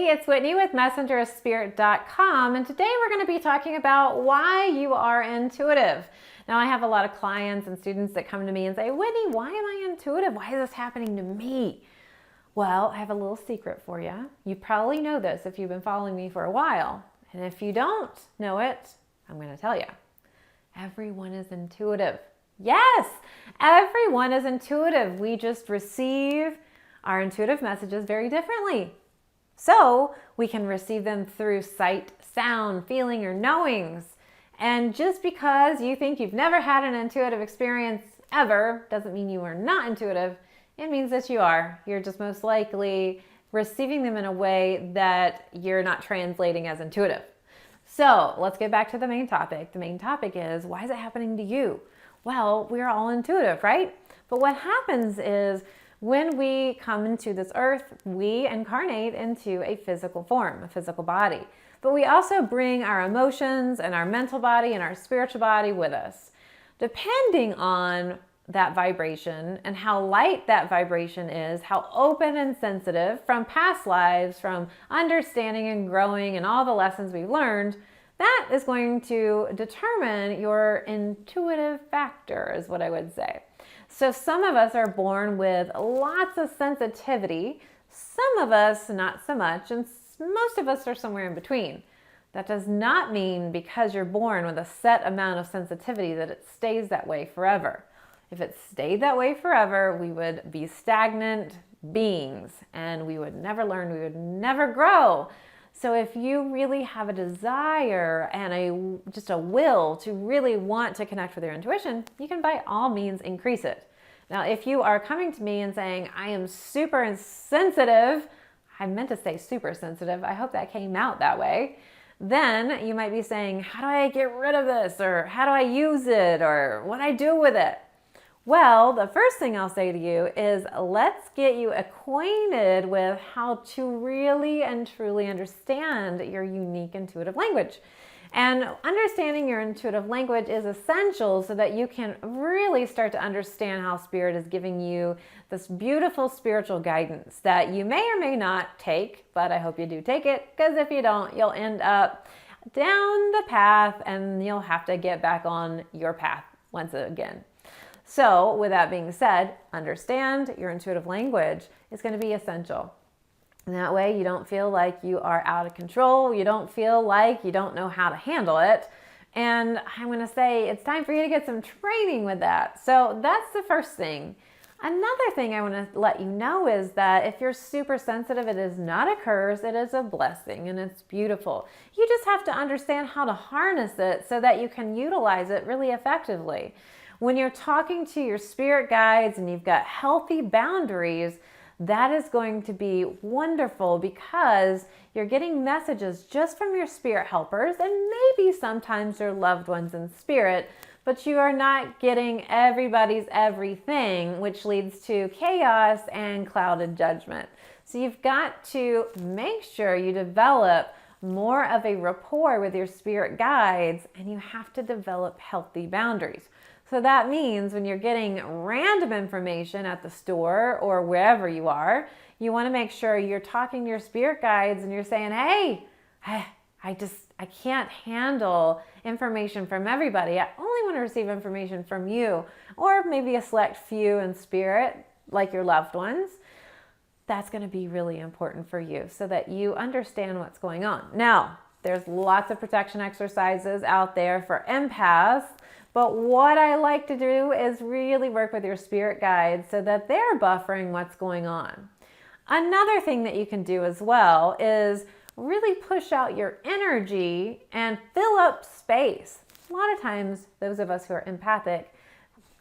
it's Whitney with messengerofspirit.com, and today we're going to be talking about why you are intuitive. Now, I have a lot of clients and students that come to me and say, Whitney, why am I intuitive? Why is this happening to me? Well, I have a little secret for you. You probably know this if you've been following me for a while. And if you don't know it, I'm going to tell you. Everyone is intuitive. Yes, everyone is intuitive. We just receive our intuitive messages very differently. So we can receive them through sight, sound, feeling, or knowings. And just because you think you've never had an intuitive experience ever doesn't mean you are not intuitive. It means that you are. You're just most likely receiving them in a way that you're not translating as intuitive. So let's get back to the main topic. The main topic is, why is it happening to you? Well, we're all intuitive, right? But what happens is when we come into this earth, we incarnate into a physical form, a physical body. But we also bring our emotions and our mental body and our spiritual body with us. Depending on that vibration and how light that vibration is, how open and sensitive from past lives, from understanding and growing and all the lessons we've learned, that is going to determine your intuitive factor, is what I would say. So some of us are born with lots of sensitivity, some of us not so much, and most of us are somewhere in between. That does not mean because you're born with a set amount of sensitivity that it stays that way forever. If it stayed that way forever, we would be stagnant beings and we would never learn, we would never grow. So if you really have a desire and just a will to really want to connect with your intuition, you can by all means increase it. Now, if you are coming to me and saying, I am super sensitive, I meant to say super sensitive, I hope that came out that way, then you might be saying, how do I get rid of this? Or how do I use it? Or what do I do with it? Well, the first thing I'll say to you is let's get you acquainted with how to really and truly understand your unique intuitive language. And understanding your intuitive language is essential so that you can really start to understand how Spirit is giving you this beautiful spiritual guidance that you may or may not take, but I hope you do take it, because if you don't, you'll end up down the path and you'll have to get back on your path once again. So with that being said, understand your intuitive language is going to be essential. And that way you don't feel like you are out of control. You don't feel like you don't know how to handle it. And I'm going to say it's time for you to get some training with that. So that's the first thing. Another thing I want to let you know is that if you're super sensitive, it is not a curse, it is a blessing, and it's beautiful. You just have to understand how to harness it so that you can utilize it really effectively. When you're talking to your spirit guides and you've got healthy boundaries, that is going to be wonderful because you're getting messages just from your spirit helpers and maybe sometimes your loved ones in spirit, but you are not getting everybody's everything, which leads to chaos and clouded judgment. So you've got to make sure you develop more of a rapport with your spirit guides, and you have to develop healthy boundaries. So that means when you're getting random information at the store or wherever you are, you want to make sure you're talking to your spirit guides and you're saying, hey, I can't handle information from everybody. I only want to receive information from you, or maybe a select few in spirit, like your loved ones. That's going to be really important for you so that you understand what's going on. Now, there's lots of protection exercises out there for empaths. But what I like to do is really work with your spirit guides so that they're buffering what's going on. Another thing that you can do as well is really push out your energy and fill up space. A lot of times, those of us who are empathic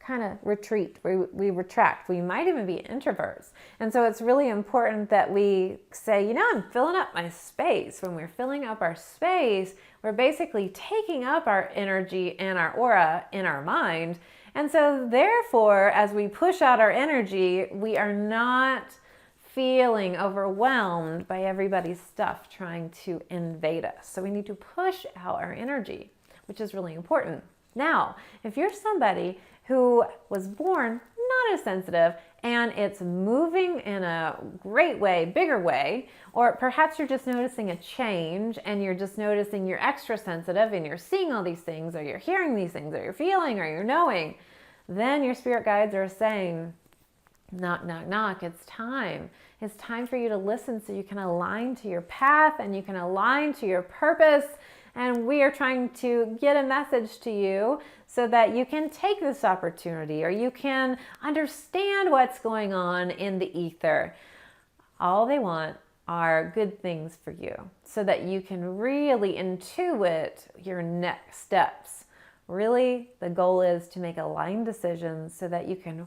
kind of retreat, we retract. We might even be introverts. And so it's really important that we say, I'm filling up my space. When we're filling up our space, we're basically taking up our energy and our aura in our mind. And so therefore, as we push out our energy, we are not feeling overwhelmed by everybody's stuff trying to invade us. So we need to push out our energy, which is really important. Now, if you're somebody who was born not as sensitive and it's moving in a great way, bigger way, or perhaps you're just noticing a change and you're just noticing you're extra sensitive and you're seeing all these things, or you're hearing these things, or you're feeling, or you're knowing, then your spirit guides are saying, knock, knock, knock, it's time. It's time for you to listen so you can align to your path and you can align to your purpose. And we are trying to get a message to you so that you can take this opportunity, or you can understand what's going on in the ether. All they want are good things for you so that you can really intuit your next steps. Really, the goal is to make aligned decisions so that you can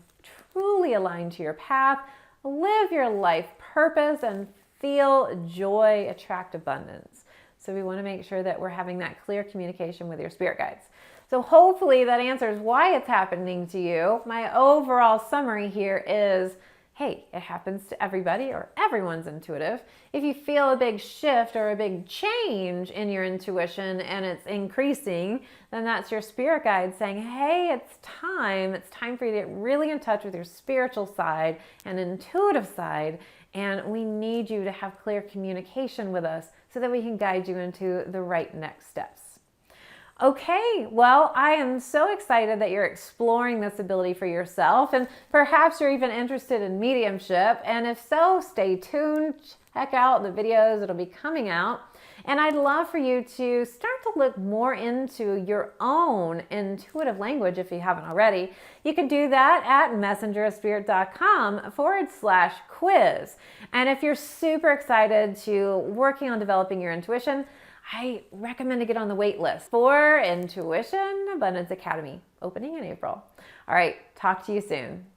truly align to your path, live your life purpose, and feel joy, attract abundance. So we want to make sure that we're having that clear communication with your spirit guides. So hopefully that answers why it's happening to you. My overall summary here is, hey, it happens to everybody, or everyone's intuitive. If you feel a big shift or a big change in your intuition and it's increasing, then that's your spirit guide saying, hey, it's time. It's time for you to get really in touch with your spiritual side and intuitive side. And we need you to have clear communication with us so that we can guide you into the right next steps. Okay, well, I am so excited that you're exploring this ability for yourself, and perhaps you're even interested in mediumship. And if so, stay tuned, check out the videos that'll be coming out. And I'd love for you to start to look more into your own intuitive language if you haven't already. You can do that at messengerofspirit.com/quiz. And if you're super excited to working on developing your intuition, I recommend to get on the wait list for Intuition Abundance Academy, opening in April. All right, talk to you soon.